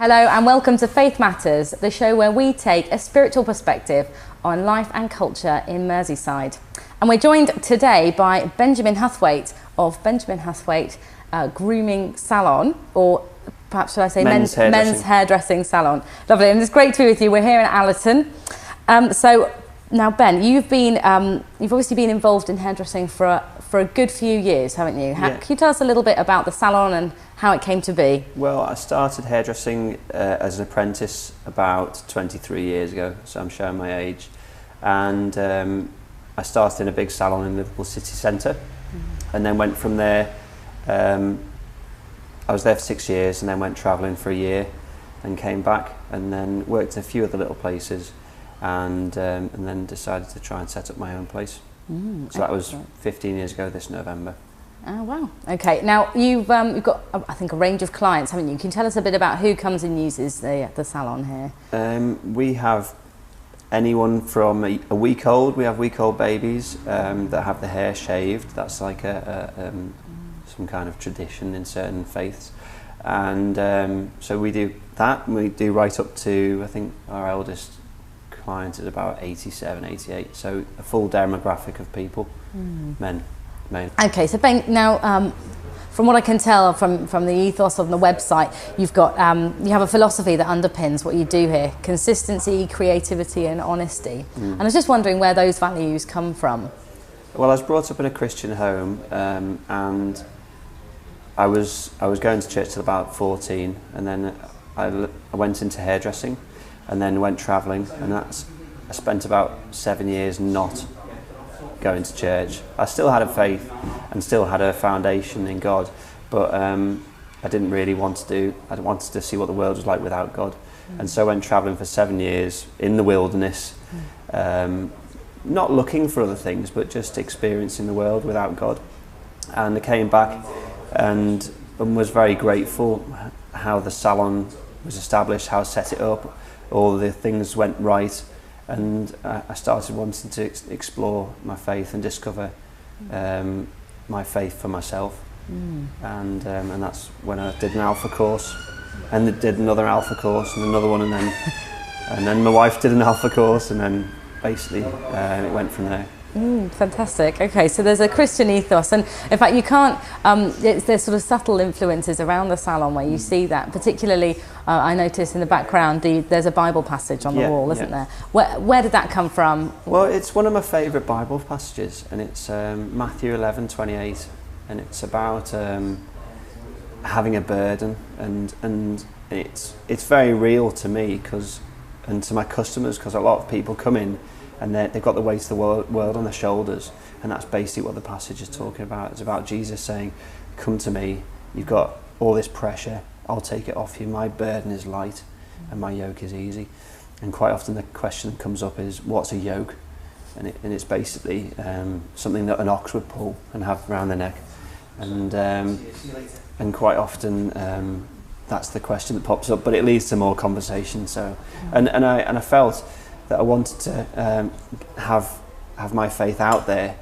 Hello and welcome to Faith Matters, the show where we take a spiritual perspective on life and culture in Merseyside. And we're joined today by Benjamin Huthwaite of Benjamin Huthwaite Grooming Salon, or perhaps should I say men's hairdressing salon. Lovely, and it's great to be with you. We're here in Allerton. So now, Ben, you've obviously been involved in hairdressing for a good few years, haven't you? Can you tell us a little bit about the salon and how it came to be? Well, I started hairdressing as an apprentice about 23 years ago, so I'm showing my age. And I started in a big salon in Liverpool city centre, and then went from there. I was there for 6 years and then went travelling for a year and came back and then worked in a few other little places and then decided to try and set up my own place. So that was 15 years ago this November. Oh wow, okay. Now you've got I think a range of clients, haven't you? Can you tell us a bit about who comes and uses the salon here? We have anyone from a week old. We have week-old babies that have the hair shaved. That's like some kind of tradition in certain faiths, and so we do that. And we do right up to, I think our eldest client is about 87, 88. So a full demographic of people, men. Okay, so Ben, now from what I can tell from the ethos on the website, you've got you have a philosophy that underpins what you do here: consistency, creativity, and honesty. And I was just wondering where those values come from. Well, I was brought up in a Christian home, and I was going to church till about 14, and then I went into hairdressing, and then went travelling, and I spent about 7 years not going to church. I still had a faith and still had a foundation in God, but I didn't really want to do. I wanted to see what the world was like without God, and so I went travelling for 7 years in the wilderness, not looking for other things, but just experiencing the world without God. And I came back and was very grateful how the salon was established, how I set it up, all the things went right. And I started wanting to explore my faith and discover my faith for myself. And that's when I did an Alpha course, and did another Alpha course, and another one, and then my wife did an Alpha course, and then basically it went from there. Fantastic. Okay, so there's a Christian ethos, and in fact you can't, there's sort of subtle influences around the salon where you see that, particularly I noticed in the background there's a Bible passage on the wall, isn't there? Where did that come from? Well, it's one of my favourite Bible passages, and it's Matthew 11:28, and it's about having a burden, and it's very real to me and to my customers, because a lot of people come in and they've got the weight of the world on their shoulders, and that's basically what the passage is talking about. It's about Jesus saying, come to me, you've got all this pressure, I'll take it off you, my burden is light and my yoke is easy. And quite often the question that comes up is, what's a yoke? And it's basically something that an ox would pull and have around the neck. And quite often that's the question that pops up, but it leads to more conversation. So, and I felt that I wanted to have my faith out there,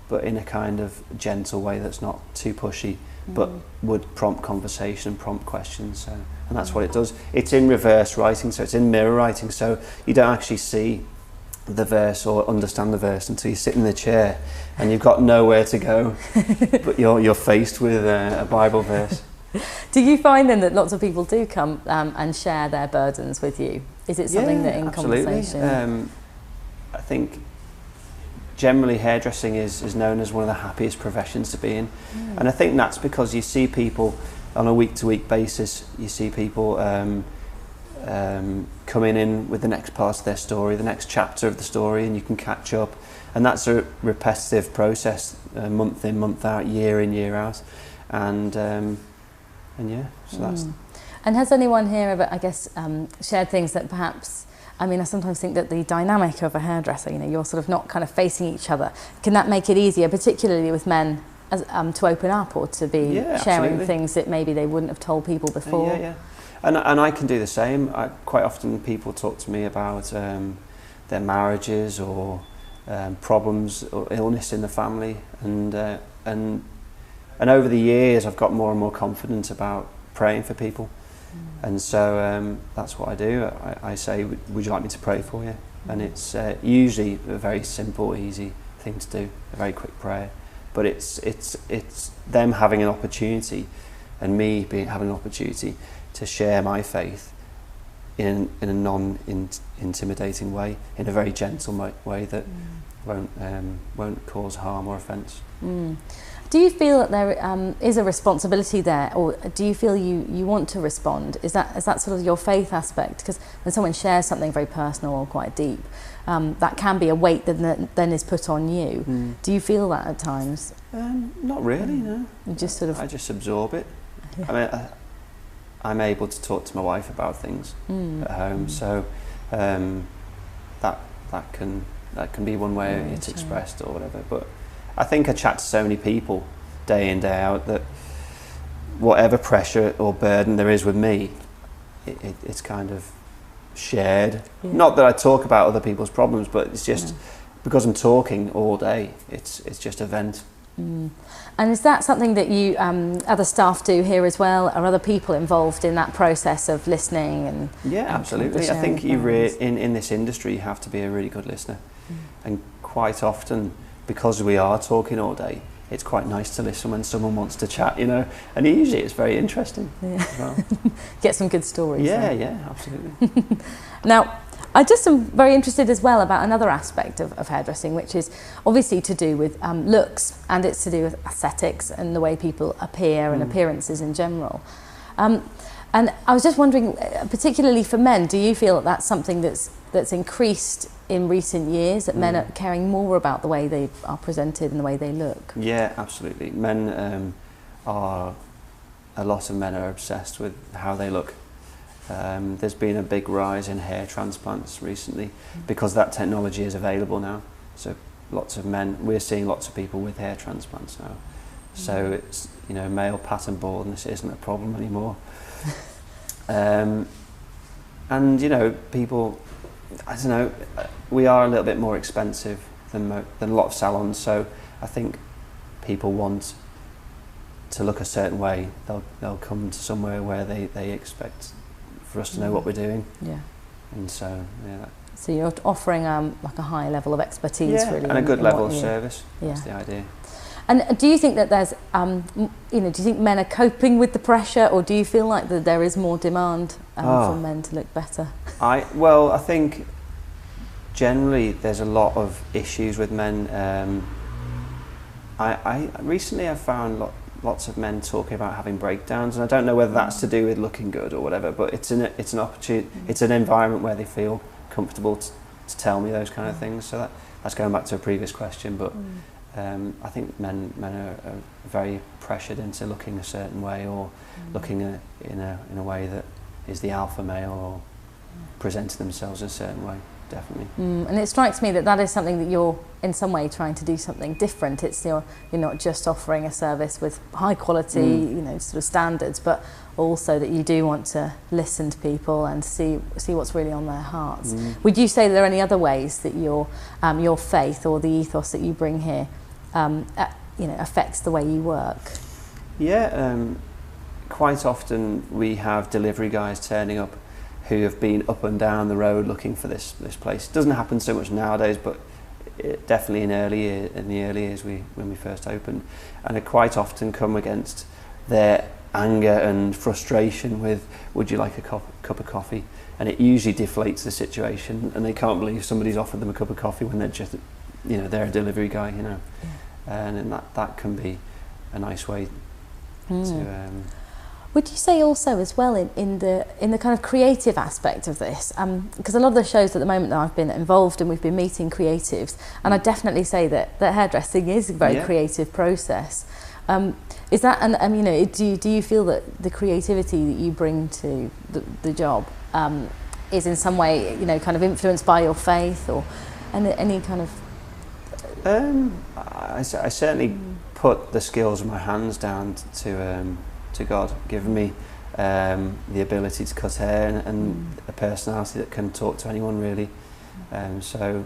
but in a kind of gentle way that's not too pushy, but would prompt conversation, prompt questions. So, and that's what it does. It's in reverse writing, so it's in mirror writing, so you don't actually see the verse or understand the verse until you sit in the chair and you've got nowhere to go, but you're faced with a Bible verse. Do you find then that lots of people do come and share their burdens with you? Is it something that in conversation? I think generally hairdressing is known as one of the happiest professions to be in, and I think that's because you see people on a week-to-week basis. You see people coming in with the next part of their story, the next chapter of the story, and you can catch up, and that's a repetitive process, month in, month out, year in, year out, and yeah, so that's. And has anyone here ever, I guess, shared things that perhaps, I mean, I sometimes think that the dynamic of a hairdresser, you're sort of not kind of facing each other. Can that make it easier, particularly with men, to open up or to be sharing things that maybe they wouldn't have told people before? And I can do the same. Quite often people talk to me about their marriages or problems or illness in the family, and over the years I've got more and more confident about praying for people And so that's what I do. I say, would you like me to pray for you? And it's usually a very simple, easy thing to do, a very quick prayer. But it's them having an opportunity, and me having an opportunity to share my faith in a non-intimidating way, in a very gentle way that won't cause harm or offence. Do you feel that there is a responsibility there, or do you feel you want to respond? Is that sort of your faith aspect? Because when someone shares something very personal or quite deep, that can be a weight that then is put on you. Do you feel that at times? Not really, no. You just sort of... I just absorb it. Yeah. I mean, I'm able to talk to my wife about things at home, so that can be one way it's expressed or whatever. But I think I chat to so many people day in, day out, that whatever pressure or burden there is with me, it's kind of shared. Yeah. Not that I talk about other people's problems, but it's just because I'm talking all day, it's just a vent. And is that something that you other staff do here as well? Are other people involved in that process of listening? And yeah, absolutely. I think in this industry you have to be a really good listener, and quite often, because we are talking all day, it's quite nice to listen when someone wants to chat, and usually it's very interesting. Yeah. As well. Get some good stories. Yeah, absolutely. Now, I just am very interested as well about another aspect of hairdressing, which is obviously to do with looks, and it's to do with aesthetics and the way people appear and appearances in general. And I was just wondering, particularly for men, do you feel that that's something that's increased in recent years, that men are caring more about the way they are presented and the way they look? Yeah, absolutely. A lot of men are obsessed with how they look. There's been a big rise in hair transplants recently because that technology is available now. So we're seeing lots of people with hair transplants now. So it's, male pattern baldness isn't a problem anymore. And people, I don't know, we are a little bit more expensive than a lot of salons, so I think people want to look a certain way. They'll come to somewhere where they expect for us to know what we're doing. Yeah. And so, yeah. So you're offering like a high level of expertise, really, and a good level of service. That's the idea. And do you think that there's, do you think men are coping with the pressure, or do you feel like that there is more demand for men to look better? I think generally there's a lot of issues with men. Recently I've found lots of men talking about having breakdowns, and I don't know whether that's to do with looking good or whatever, but it's an opportunity, it's an environment where they feel comfortable to tell me those kind of things. So that's going back to a previous question, but I think men are very pressured into looking a certain way, or looking in a way that is the alpha male, or presenting themselves in a certain way. Definitely. And it strikes me that is something that you're in some way trying to do something different. It's you're not just offering a service with high quality, sort of standards, but also that you do want to listen to people and see what's really on their hearts. Would you say there are any other ways that your faith or the ethos that you bring here, affects the way you work? Yeah, quite often we have delivery guys turning up who have been up and down the road looking for this place. It doesn't happen so much nowadays, but definitely in the early years when we first opened, and it quite often come against their anger and frustration with, would you like a cup of coffee? And it usually deflates the situation, and they can't believe somebody's offered them a cup of coffee when they're just, they're a delivery guy, and that can be a nice way to. Would you say also as well in the kind of creative aspect of this, because a lot of the shows at the moment that I've been involved in, we've been meeting creatives, and I definitely say that hairdressing is a very creative process. Is that, and do you feel that the creativity that you bring to the job is in some way kind of influenced by your faith, or any kind of? I certainly put the skills of my hands down to God, given me the ability to cut hair and a personality that can talk to anyone, really. So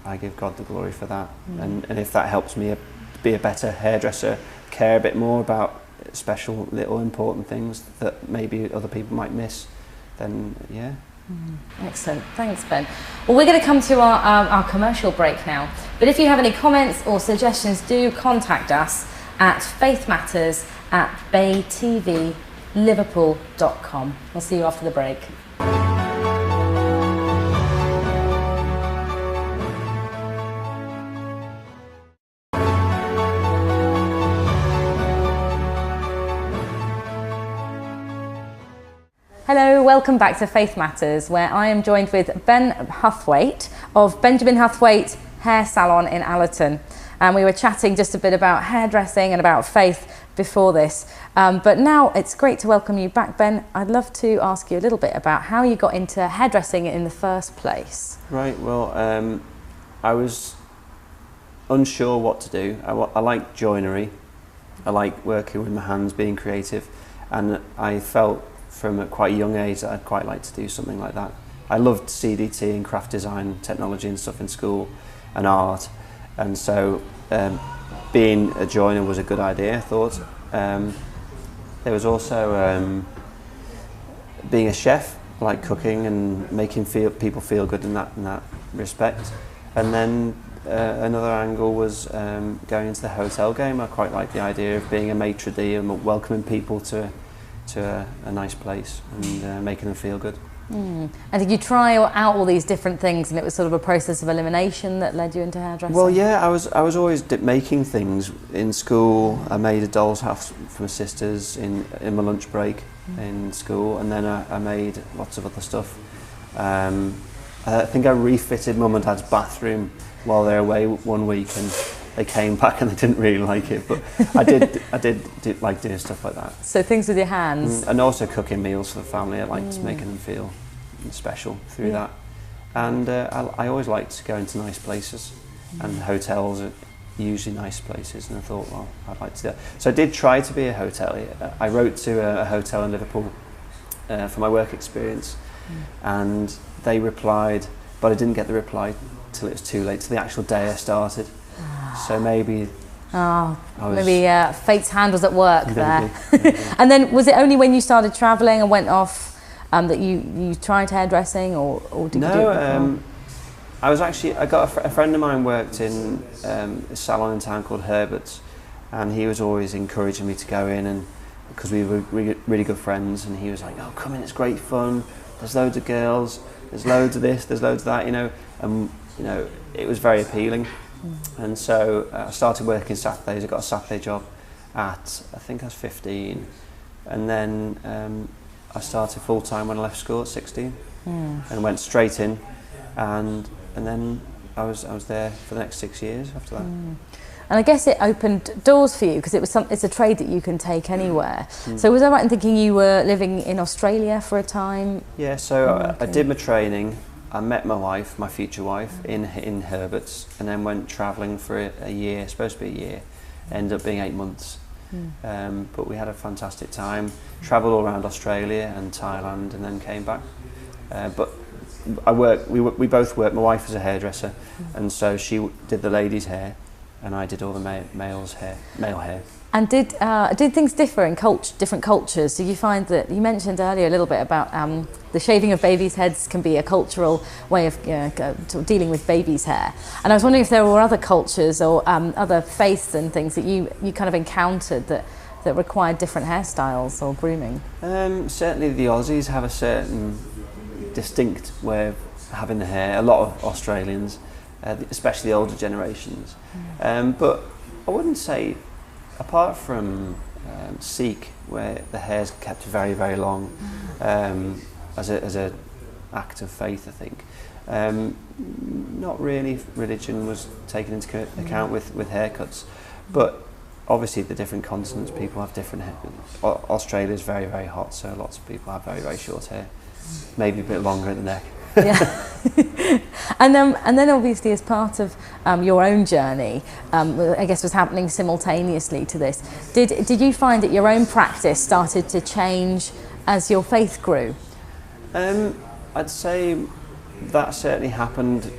I give God the glory for that. And if that helps me be a better hairdresser, care a bit more about special little important things that maybe other people might miss, then yeah. Excellent, thanks Ben. Well, we're going to come to our commercial break now, but if you have any comments or suggestions, do contact us at faithmatters@baytvliverpool.com. We'll see you after the break. Hello, welcome back to Faith Matters, where I am joined with Ben Huthwaite of Benjamin Huthwaite Hair Salon in Allerton. And we were chatting just a bit about hairdressing and about faith before this. But now it's great to welcome you back, Ben. I'd love to ask you a little bit about how you got into hairdressing in the first place. Right, well, I was unsure what to do. I like joinery. I like working with my hands, being creative. And I felt from a quite young age that I'd quite like to do something like that. I loved CDT and craft design, technology and stuff in school, and art, and so being a joiner was a good idea, I thought. There was also being a chef, like cooking and making people feel good in that respect. And then another angle was going into the hotel game. I quite like the idea of being a maitre d' and welcoming people to a nice place and making them feel good. And did you try out all these different things, and it was sort of a process of elimination that led you into hairdressing? Well, yeah, I was always making things in school. I made a doll's house for my sisters in my lunch break in school, and then I made lots of other stuff. I think I refitted Mum and Dad's bathroom while they were away one week, and they came back and they didn't really like it, but I did like doing stuff like that. So things with your hands. And also cooking meals for the family. I liked making them feel special through that. And I always liked going to nice places, and hotels are usually nice places, and I thought, well, I'd like to do that. So I did try to be a hotelier. I wrote to a hotel in Liverpool for my work experience, and they replied, but I didn't get the reply till it was too late, till the actual day I started. So maybe fate's hand was at work there. And then was it only when you started travelling and went off that you tried hairdressing, or did you do it before? I got a friend of mine worked in a salon in town called Herbert's, and he was always encouraging me to go in, and because we were really good friends, and he was like, oh, come in, it's great fun, there's loads of girls, there's loads of this, there's loads of that, and it was very appealing. And so I started working Saturdays. I got a Saturday job at, I think I was 15, and then I started full time when I left school at 16, and went straight in, and then I was there for the next 6 years after that. And I guess it opened doors for you, because it's a trade that you can take anywhere. So was I right in thinking you were living in Australia for a time? Yeah, so I did my training. I met my wife, my future wife, in Herbert's, and then went travelling for a year, supposed to be a year, ended up being 8 months. But we had a fantastic time, travelled all around Australia and Thailand, and then came back. But we both worked, my wife was a hairdresser, and so she did the ladies' hair, and I did all the male hair. And did things differ in different cultures? Did you find that, you mentioned earlier a little bit about the shaving of babies' heads can be a cultural way of sort of dealing with babies' hair. And I was wondering if there were other cultures or other faiths and things that you kind of encountered that required different hairstyles or grooming. Certainly the Aussies have a certain distinct way of having the hair, a lot of Australians, especially the older generations. But I wouldn't say, apart from Sikh, where the hair's kept very, very long, as a act of faith, I think. Not really religion was taken into account with haircuts, but obviously the different continents, people have different hair. Australia's very, very hot, so lots of people have very, very short hair, maybe a bit longer at the neck. Yeah. And then obviously as part of your own journey, I guess was happening simultaneously to this, did you find that your own practice started to change as your faith grew? I'd say that certainly happened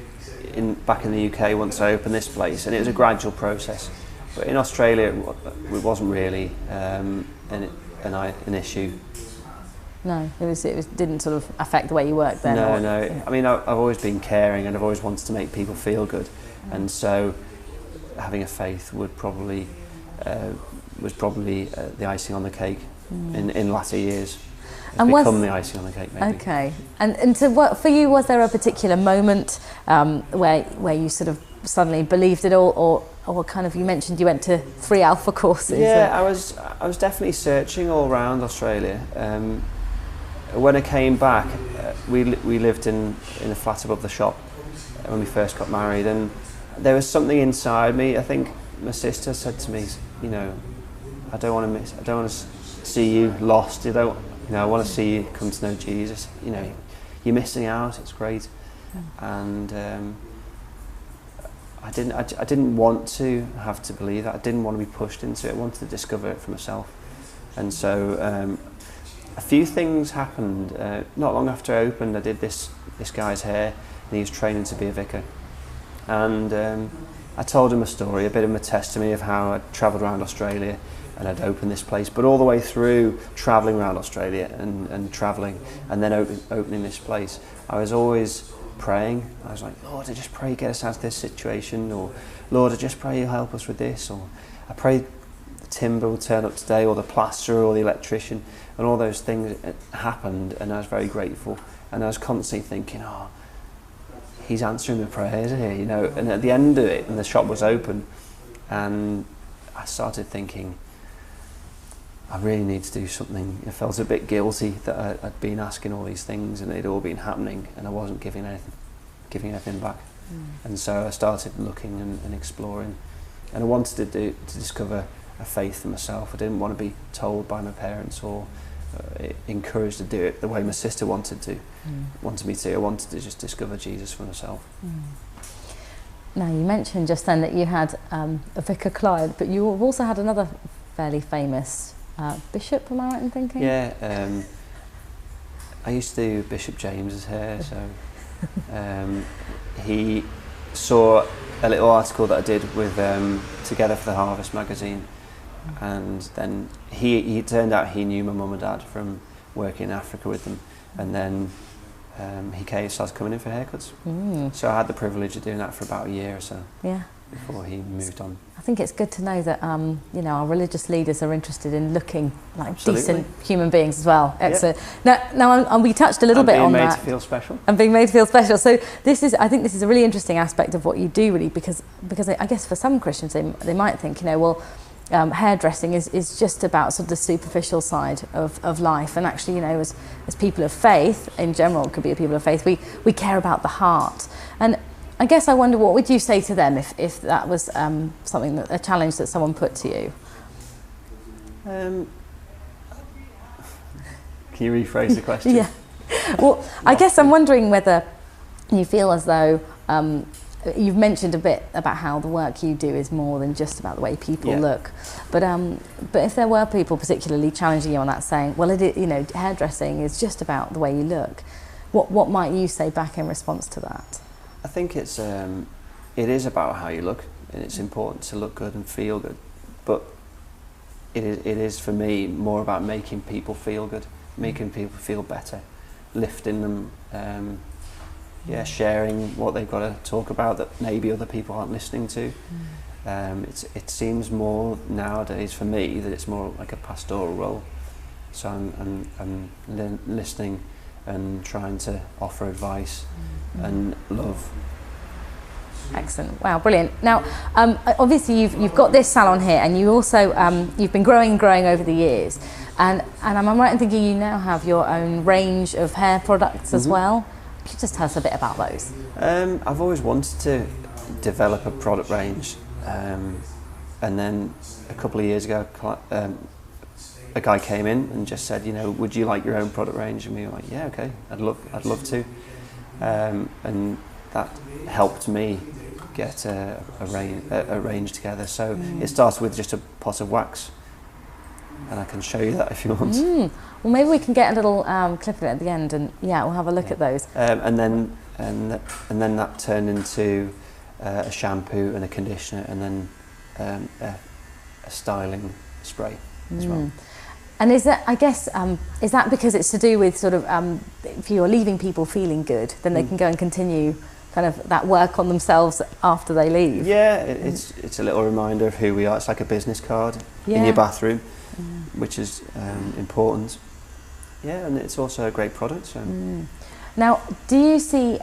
back in the UK once I opened this place, and it was a gradual process. But in Australia, it wasn't really an issue. No, it didn't sort of affect the way you worked then? No. Yeah. I mean, I've always been caring and I've always wanted to make people feel good. And so having a faith was probably the icing on the cake in latter years. It's become the icing on the cake, maybe. Okay. And so what, for you, was there a particular moment where you sort of suddenly believed it all, or kind of, you mentioned you went to 3 Alpha courses? Yeah, I was definitely searching all around Australia. When I came back, we lived in a flat above the shop when we first got married, and there was something inside me. I think my sister said to me, you know, I don't want to see you lost. I want to see you come to know Jesus. You know, you're missing out. It's great, and I didn't want to have to believe that. I didn't want to be pushed into it. I wanted to discover it for myself, and so a few things happened. Not long after I opened, I did this guy's hair, and he was training to be a vicar, and I told him a story, a bit of a testimony of how I'd travelled around Australia and I'd opened this place, but all the way through travelling around Australia and travelling and then opening this place, I was always praying. I was like, Lord, I just pray get us out of this situation, or Lord, I just pray you'll help us with this, or I pray the timber will turn up today, or the plasterer or the electrician, and all those things happened, and I was very grateful, and I was constantly thinking, oh, he's answering my prayers here, you know. And at the end of it, and the shop was open, and I started thinking, I really need to do something. I felt a bit guilty that I'd been asking all these things and they'd all been happening, and I wasn't giving anything back. And so I started looking and exploring, and I wanted to discover a faith for myself. I didn't want to be told by my parents or encouraged to do it the way my sister wanted me to. I wanted to just discover Jesus for myself. Now, you mentioned just then that you had a vicar client, but you also had another fairly famous bishop, am I right in thinking? Yeah, I used to do Bishop James's hair, so he saw a little article that I did with Together for the Harvest magazine, and then he turned out he knew my mum and dad from working in Africa with them, and then he started coming in for haircuts. So I had the privilege of doing that for about a year or so. Yeah. Before he moved on. I think it's good to know that you know, our religious leaders are interested in looking like decent human beings as well. Excellent. Yeah. Now we touched a little bit on that. Being made to feel special. And being made to feel special. So I think this is a really interesting aspect of what you do, really, because I guess for some Christians they might think, you know, well, hairdressing is just about sort of the superficial side of life, and actually, you know, as people of faith in general, could be a people of faith, we care about the heart. And I guess I wonder, what would you say to them if that was a challenge that someone put to you? Can you rephrase the question? Yeah. Well, I guess I'm wondering whether you feel as though you've mentioned a bit about how the work you do is more than just about the way people look, but if there were people particularly challenging you on that, saying, well, you know, hairdressing is just about the way you look, what might you say back in response to that? I think it is about how you look, and it's important to look good and feel good, but it is for me more about making people feel good, making people feel better, lifting them, sharing what they've got to talk about that maybe other people aren't listening to. It seems more nowadays for me that it's more like a pastoral role, so I'm listening and trying to offer advice and love. Excellent. Wow, brilliant. Now, obviously you've got this salon here, and you also you've been growing over the years, and am I right in thinking you now have your own range of hair products as well? Could you just tell us a bit about those? I've always wanted to develop a product range, and then a couple of years ago, a guy came in and just said, you know, would you like your own product range? And we were like, yeah, okay, I'd love to, and that helped me get a range together. So it started with just a pot of wax, and I can show you that if you want. Well, maybe we can get a little clip of it at the end, and we'll have a look at those. And then that turned into a shampoo and a conditioner, and then a styling spray as well. And is that, I guess, is that because it's to do with sort of, if you're leaving people feeling good, then they can go and continue kind of that work on themselves after they leave? Yeah, it's a little reminder of who we are. It's like a business card in your bathroom, which is important. Yeah, and it's also a great product. So. Now, do you see,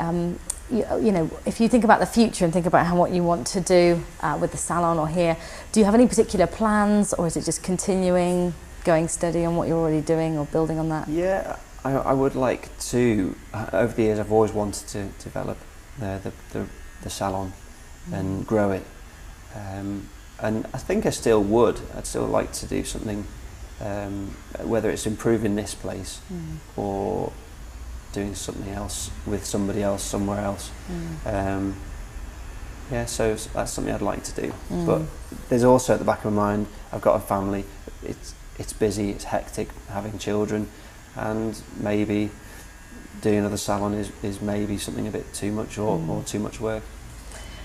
you know, if you think about the future and think about what you want to do with the salon or here, do you have any particular plans, or is it just continuing, going steady on what you're already doing or building on that? Yeah, I would like to, over the years I've always wanted to develop the salon and grow it, and I think I still would. I'd still like to do something, whether it's improving this place or doing something else with somebody else somewhere else. Yeah, so that's something I'd like to do. But there's also at the back of my mind, I've got a family. It's busy, it's hectic having children, and maybe doing another salon is maybe something a bit too much or too much work.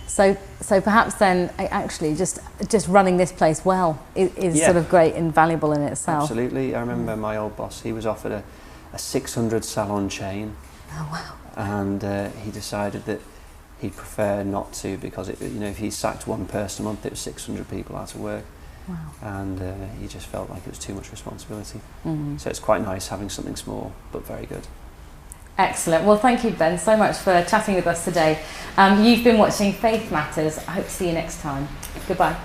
So perhaps then actually just running this place well is sort of great and valuable in itself. Absolutely. I remember my old boss, he was offered a 600 salon chain. Oh wow. And he decided that he'd prefer not to, because you know, if he sacked one person a month, it was 600 people out of work. Wow. And he just felt like it was too much responsibility. So it's quite nice having something small but very good. Excellent. Well, thank you, Ben, so much for chatting with us today. You've been watching Faith Matters. I hope to see you next time. Goodbye.